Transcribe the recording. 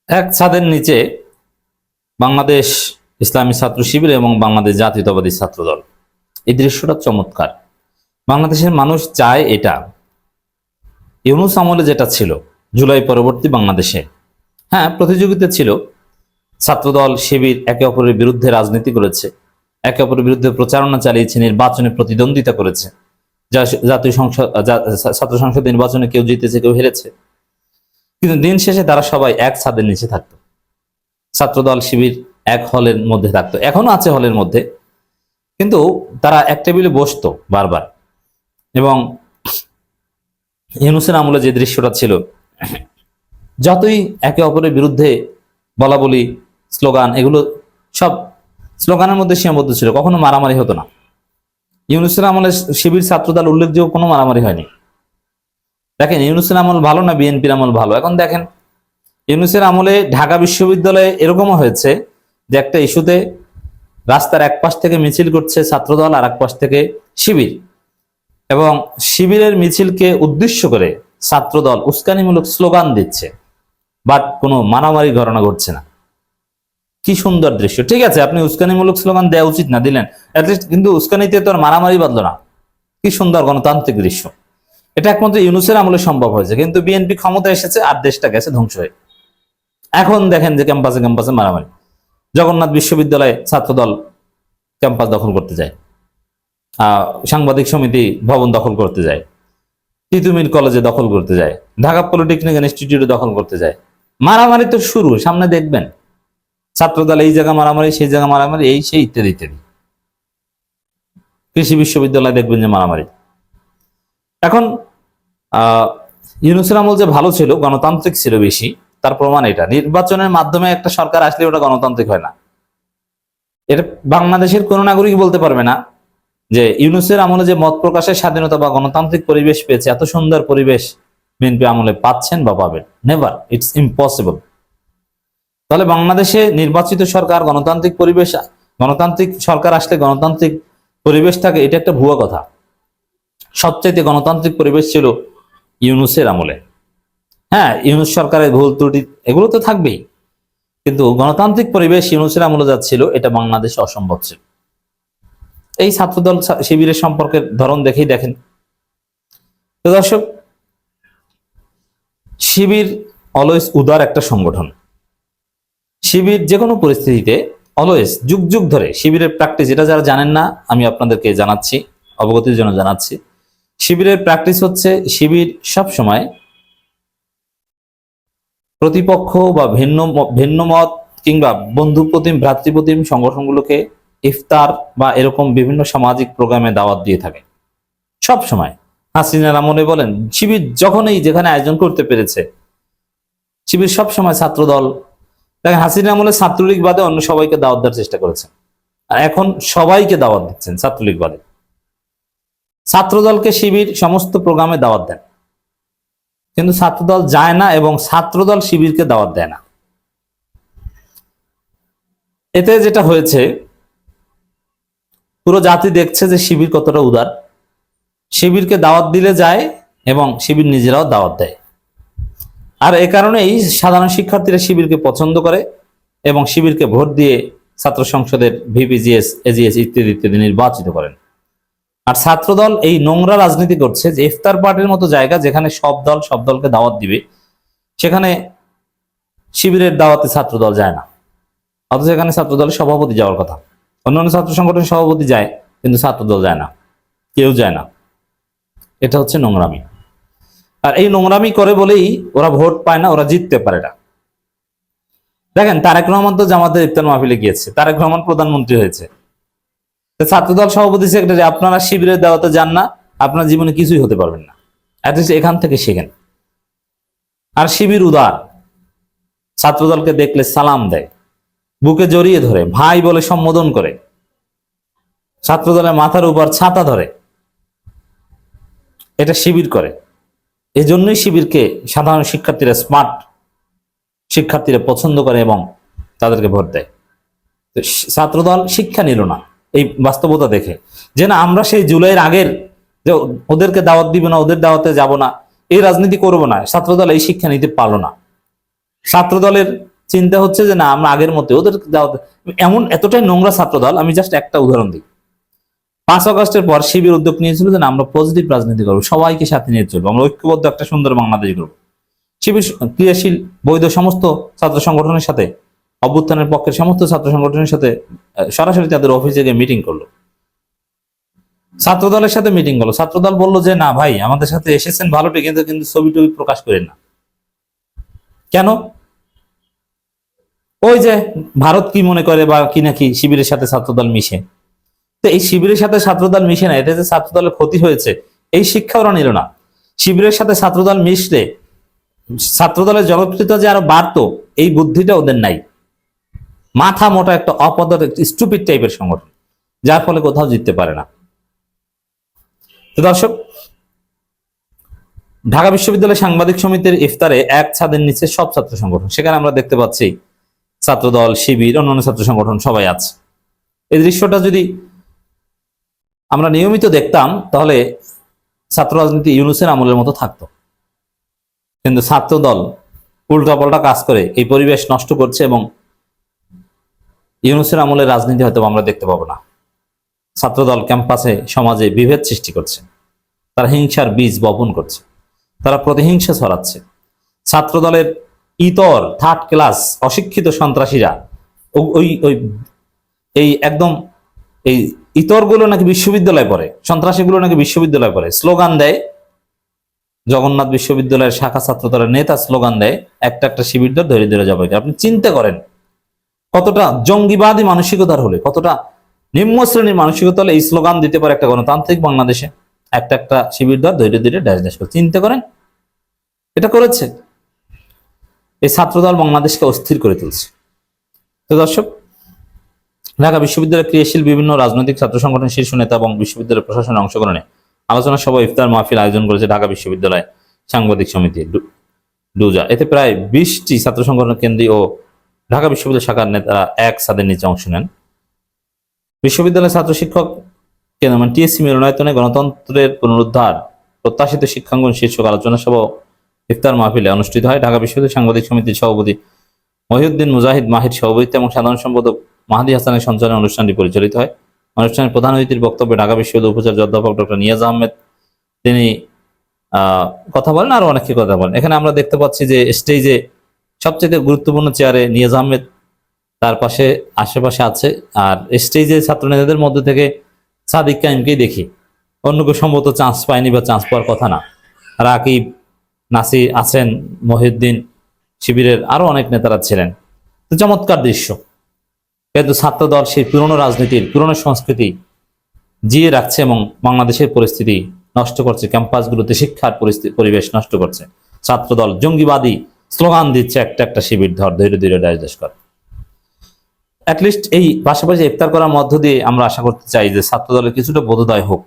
এক ছাদের নিচে বাংলাদেশ ইসলামী ছাত্র শিবির এবং বাংলাদেশ জাতীয়তাবাদী ছাত্রদল, এই দৃশ্যটা চমৎকার। বাংলাদেশের মানুষ চায় এটা। ইউনূস আমলে যেটা ছিল জুলাই পরবর্তী বাংলাদেশে, হ্যাঁ প্রতিযোগিতা ছিল, ছাত্রদল শিবির একে অপরের বিরুদ্ধে রাজনীতি করেছে, একে অপরের বিরুদ্ধে প্রচারণা চালিয়েছে, নির্বাচনে প্রতিদ্বন্দ্বিতা করেছে, জাতীয় সংসদ ছাত্র সংসদ নির্বাচনে কেউ জিতেছে কেউ হেরেছে, কিন্তু দিন শেষে তারা সবাই এক ছাদের নিচে থাকতো। ছাত্রদল শিবির এক হলের মধ্যে থাকতো, এখনো আছে হলের মধ্যে, কিন্তু তারা এক টেবিলে বসতো বারবার। এবং ইউনূসের আমলে যে দৃশ্যটা ছিল, যতই একে অপরের বিরুদ্ধে বলা বলি স্লোগান, এগুলো সব স্লোগানের মধ্যে সীমাবদ্ধ ছিল, কখনো মারামারি হতো না। ইউনূসের আমলে শিবির ছাত্রদল উল্লেখযোগ্য কোনো মারামারি হয়নি। দেখেন ইউনূসের আমল ভালো না বিএনপির আমল ভালো? এখন দেখেন ইউনূসের আমলে ঢাকা বিশ্ববিদ্যালয়ে এরকমও হয়েছে যে একটা ইস্যুতে রাস্তার এক পাশ থেকে মিছিল করছে ছাত্রদল আর এক পাশ থেকে শিবির, এবং শিবিরের মিছিলকে উদ্দেশ্য করে ছাত্রদল উস্কানিমূলক স্লোগান দিচ্ছে, বাট কোনো মারামারি ঘটনা ঘটছে না। কি সুন্দর দৃশ্য! ঠিক আছে, আপনি উস্কানিমূলক স্লোগান দেওয়া উচিত না, দিলেন অ্যাটলিস্ট, কিন্তু উস্কানিতে তো আর মারামারি বাঁধলো না। কি সুন্দর গণতান্ত্রিক দৃশ্য! এটা একমাত্র ইউনূসের আমলে সম্ভব হয়েছে, কিন্তু বিএনপি ক্ষমতা এসেছে আর দেশটা গেছে ধ্বংস হয়ে। এখন দেখেন যে ক্যাম্পাসে ক্যাম্পাসে মারামারি। জগন্নাথ বিশ্ববিদ্যালয়ে ছাত্রদল ক্যাম্পাস দখল করতে যায়, সাংবাদিক সমিতি ভবন দখল করতে যায়, তিতুমির কলেজে দখল করতে যায়, ঢাকা পলিটেকনিক ইনস্টিটিউটে দখল করতে যায়। মারামারি তো শুরু, সামনে দেখবেন ছাত্রদল এই জায়গা মারামারি, সেই জায়গা মারামারি, এই সেই ইত্যাদি ইত্যাদি। কৃষি বিশ্ববিদ্যালয়ে দেখবেন যে মারামারি। এখন ইউনূসের আমল যে ভালো ছিল, গণতান্ত্রিক ছিল বেশি, তার প্রমাণ এটা। নির্বাচনের মাধ্যমে একটা সরকার আসলে ওটা গণতান্ত্রিক হয় না। এটা বাংলাদেশের কোন নাগরিক বলতে পারবে না যে ইউনূসের আমলে যে মত প্রকাশের স্বাধীনতা বা গণতান্ত্রিক পরিবেশ পেয়েছে, এত সুন্দর পরিবেশ বিএনপি আমলে পাচ্ছেন বা পাবেন। Never, it's impossible. তাহলে বাংলাদেশে নির্বাচিত সরকার, গণতান্ত্রিক পরিবেশ, গণতান্ত্রিক সরকার আসলে গণতান্ত্রিক পরিবেশ থাকে, এটা একটা ভুয়া কথা। সবচাইতে গণতান্ত্রিক পরিবেশ ছিল ইউনূসের আমলে। হ্যাঁ, ইউনূস সরকারের ভুল ত্রুটি এগুলো তো থাকবেই, কিন্তু গণতান্ত্রিক পরিবেশ ইউনূসের আমলে যাচ্ছিল, এটা বাংলাদেশে অসম্ভব ছিল। এই ছাত্রদল শিবিরের সম্পর্কের ধরন দেখেই দেখেন। তো দর্শক, শিবির অলওয়েজ উদার একটা সংগঠন। শিবির যে কোনো পরিস্থিতিতে অলওয়েজ যুগ যুগ ধরে শিবিরের প্র্যাকটিস, এটা যারা জানেন না আমি আপনাদেরকে জানাচ্ছি, অবগতির জন্য জানাচ্ছি। শিবিরের প্র্যাকটিস হচ্ছে, শিবির সব সময় প্রতিপক্ষ বা ভিন্ন ভিন্ন মত কিংবা বন্ধুপ্রতিম ভ্রাতৃপ্রতিম সংগঠনগুলোকে ইফতার বা এরকম বিভিন্ন সামাজিক প্রোগ্রামে দাওয়াত দিয়ে থাকে সব সময়। হাসিনার আমলে বলেন, শিবির যখনই যেখানে আয়োজন করতে পেরেছে, শিবির সব সময় ছাত্রদল, দেখেন হাসিনার আমলে ছাত্রলীগ বাদে অন্য সবাইকে দাওয়াত দেওয়ার চেষ্টা করেছেন, আর এখন সবাইকে দাওয়াত দিচ্ছেন ছাত্রলীগ বাদে। ছাত্রদলকে শিবির সমস্ত প্রোগ্রামে দাওয়াত দেন, কিন্তু ছাত্রদল যায় না এবং ছাত্রদল শিবিরকে দাওয়াত দেয় না। এতে যেটা হয়েছে, পুরো জাতি দেখছে যে শিবির কতটা উদার। শিবিরকে দাওয়াত দিলে যায় এবং শিবির নিজেরাও দাওয়াত দেয়, আর এ কারণেই সাধারণ শিক্ষার্থীরা শিবিরকে পছন্দ করে এবং শিবিরকে ভোট দিয়ে ছাত্র সংসদের ভিপিজিএস, এজিএস ইত্যাদি ইত্যাদি নির্বাচিত করেন। আর ছাত্রদল এই নোংরা রাজনীতি করছে যে ইফতার পার্টির মতো জায়গা, যেখানে সব দল সব দলকে দাওয়াত দিবে, সেখানে শিবিরের দাওয়াতে ছাত্রদল যায় না, অথচ এখানে ছাত্রদলের সভাপতি যাওয়ার কথা। অন্যান্য ছাত্র সংগঠনের সভাপতি যায়, কিন্তু ছাত্রদল যায় না, কেউ যায় না। এটা হচ্ছে নোংরামি। আর এই নোংরামি করে বলেই ওরা ভোট পায় না, ওরা জিততে পারে না। দেখেন তারেক রহমান তো জামাতের ইফতার মাহফিলে গিয়েছে, তারেক রহমান প্রধানমন্ত্রী হয়েছে। ছাত্রদল সভাপতি সেক্রেটারি, আপনারা শিবিরের দাওয়াতে যান না, আপনার জীবনে কিছুই হতে পারবেন না। অ্যাটলিস্ট এখান থেকে শেখেন। আর শিবির উদার, ছাত্রদলকে দেখলে সালাম দেয়, বুকে জড়িয়ে ধরে ভাই বলে সম্বোধন করে, ছাত্রদলের মাথার উপর ছাতা ধরে। এটা শিবির করে। এজন্যই শিবিরকে সাধারণ শিক্ষার্থীরা, স্মার্ট শিক্ষার্থীরা পছন্দ করে এবং তাদেরকে ভোট দেয়। ছাত্রদল শিক্ষা নিল না এই বাস্তবতা দেখে, যে না আমরা সেই জুলাইয়ের আগের যে ওদেরকে দাওয়াত দিব না, ওদের দাওয়াতে যাব না, এই রাজনীতি করব না, ছাত্রদল এই শিক্ষা নিতে পারলো না। ছাত্রদলের চিন্তা হচ্ছে যে না আমরা আগের মতো ওদের এমন এতটাই নোংরা ছাত্রদল। আমি জাস্ট একটা উদাহরণ দিই। 5 আগস্টের পর শিবির উদ্যোগ নিয়েছিল যে না আমরা পজিটিভ রাজনীতি করবো, সবাইকে সাথে নিয়ে চলবো, আমরা ঐক্যবদ্ধ একটা সুন্দর বাংলাদেশ করবো। শিবির ক্রিয়াশীল বৈধ সমস্ত ছাত্র সংগঠনের সাথে, অভ্যুত্থানের পক্ষের সমস্ত ছাত্র সংগঠনের সাথে সরাসরি তাদের অফিসে গিয়ে মিটিং করলো, ছাত্রদলের সাথে মিটিং করলো। ছাত্রদল বললো যে না ভাই আমাদের সাথে এসেছেন ভালোটি, কিন্তু কিন্তু ছবি টবি প্রকাশ করেন না। কেন? ওই যে ভারত কি মনে করে বা কি নাকি শিবিরের সাথে ছাত্রদল মিশে। তো এই শিবিরের সাথে ছাত্রদল মিশে না, এটা যে ছাত্রদলের ক্ষতি হয়েছে এই শিক্ষা ওরা নিল না। শিবিরের সাথে ছাত্রদল মিশলে ছাত্রদলের জনপ্রিয়তা যে আরো বাড়তো এই বুদ্ধিটা ওদের নাই। মাথা মোটা একটা অপদার্থ স্টুপিড টাইপের সংগঠন, যার ফলে কোথাও জিততে পারে না। তো দর্শক, ঢাকা বিশ্ববিদ্যালয় সাংবাদিক সমিতির ইফতারে এক ছাদের নিচে সব ছাত্র সংগঠন, সেখানে আমরা দেখতে পাচ্ছি ছাত্রদল, শিবির, অন্যান্য ছাত্র সংগঠন সবাই আছে। এই দৃশ্যটা যদি আমরা নিয়মিত দেখতাম তাহলে ছাত্র রাজনীতি ইউনূসের আমলের মতো থাকতো। কিন্তু ছাত্রদল উল্টাপাল্টা কাজ করে এই পরিবেশ নষ্ট করছে এবং ইউনূসের আমলের রাজনীতি হয়তো আমরা দেখতে পাবো না। ছাত্রদল ক্যাম্পাসে সমাজে বিভেদ সৃষ্টি করছে, তারা হিংসার বীজ বপন করছে, তারা প্রতিহিংসা ছড়াচ্ছে। ছাত্রদলের ইতর থার্ড ক্লাস অশিক্ষিত সন্ত্রাসীরা ওই ওই এই একদম এই ইতরগুলো নাকি বিশ্ববিদ্যালয়ে পড়ে, সন্ত্রাসীগুলো নাকি বিশ্ববিদ্যালয়ে পড়ে, স্লোগান দেয়। জগন্নাথ বিশ্ববিদ্যালয়ের শাখা ছাত্রদলের নেতা স্লোগান দেয় একটা একটা শিবিরদের ধরে ধরে যাবে। আপনি চিন্তা করেন কতটা জঙ্গিবাদী মানসিকতার হলে, কতটা নিম্ন শ্রেণীর মানসিকতা হলে এই স্লোগান দিতে পারে একটা গণতান্ত্রিক বাংলাদেশে একটা একটা শিবিরদার ধৈর্য ধীরে ড্যাশ ড্যাশ করে। চিন্তা করেন, এটা করেছে এই ছাত্রদল, বাংলাদেশকে অস্থির করে তুলছে। তো দর্শক, ঢাকা বিশ্ববিদ্যালয়ের ক্রিয়াশীল বিভিন্ন রাজনৈতিক ছাত্র সংগঠনের শীর্ষ নেতা এবং বিশ্ববিদ্যালয় প্রশাসনের অংশগ্রহণে আলোচনা সভা ইফতার মাহফিল আয়োজন করেছে ঢাকা বিশ্ববিদ্যালয় সাংবাদিক সমিতি ডুজা। এতে প্রায় 20টি ছাত্র সংগঠন কেন্দ্রীয় ও ঢাকা বিশ্ববিদ্যালয় শাখার নেতারা এক ছাদের নিচে অংশ নেন। বিশ্ববিদ্যালয়ের ছাত্র শিক্ষক কেন্দ্র মানে টিএসসি মিলনায়তনে গণতন্ত্রের পুনরুদ্ধার প্রত্যাশিত শিক্ষাঙ্গন শীর্ষক আলোচনা সভা ইফতার মাহফিলে অনুষ্ঠিত হয়। ঢাকা বিশ্ববিদ্যালয় সাংবাদিক সমিতির সভাপতি মহিউদ্দিন মুজাহিদ মাহির সভাপতিত্বে এবং সাধারণ সম্পাদক মাহাদি হাসানের সঞ্চালনে অনুষ্ঠানটি পরিচালিত হয়। অনুষ্ঠানের প্রধান অতিথির বক্তব্যে ঢাকা বিশ্ববিদ্যালয় উপাচার্য অধ্যাপক ডক্টর নিয়াজ আহমেদ তিনি কথা বলেন, আরো অনেকে কথা বলেন। এখানে আমরা দেখতে পাচ্ছি যে স্টেজে সবচেয়ে গুরুত্বপূর্ণ চেয়ারে নিয়াজ আহমেদ, তার পাশে আশেপাশে আছে। আর স্টেজে ছাত্র নেতাদের মধ্যে থেকে সাদিক কাইমকেই দেখি, অন্য কেউ সম্ভবত চান্স পায়নি বা চান্স পাওয়ার কথা না। রাকিব, নাসির আছেন, মহিউদ্দিন, শিবিরের আরো অনেক নেতারা ছিলেন। তো চমৎকার দৃশ্য। কিন্তু ছাত্রদল সেই পুরনো রাজনীতির পুরনো সংস্কৃতি জিয়ে রাখছে এবং বাংলাদেশের পরিস্থিতি নষ্ট করছে, ক্যাম্পাসগুলোতে শিক্ষার পরিবেশ নষ্ট করছে। ছাত্রদল জঙ্গিবাদী স্লোগান দিচ্ছে একটা একটা শিবির ধর, ধীরে ধীরে ড্যাশ ড্যাশ কর। অ্যাটলিস্ট এই পাশাপাশি ইফতার করার মধ্য দিয়ে আমরা আশা করতে চাই যে ছাত্রদলের কিছুটা বোধোদয় হোক।